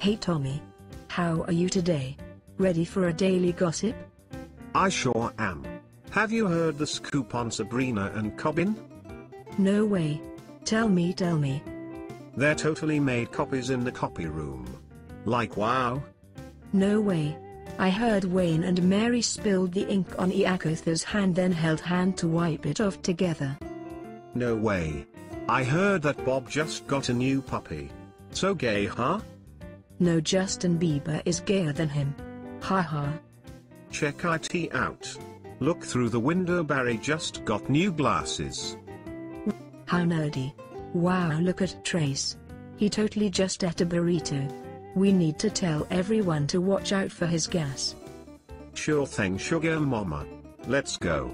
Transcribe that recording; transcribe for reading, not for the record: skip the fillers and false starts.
Hey Tommy. How are you today? Ready for a daily gossip? I sure am. Have you heard the scoop on Sabrina and Cobbin? No way. Tell me. They're totally made copies in the copy room. Like wow. No way. I heard Wayne and Mary spilled the ink on Iakotha's hand, then held hand to wipe it off together. No way. I heard that Bob just got a new puppy. So gay, huh? No, Justin Bieber is gayer than him. Haha. Check it out. Look through the window, Barry just got new glasses. How nerdy. Wow, look at Trace. He totally just ate a burrito. We need to tell everyone to watch out for his gas. Sure thing, sugar mama. Let's go.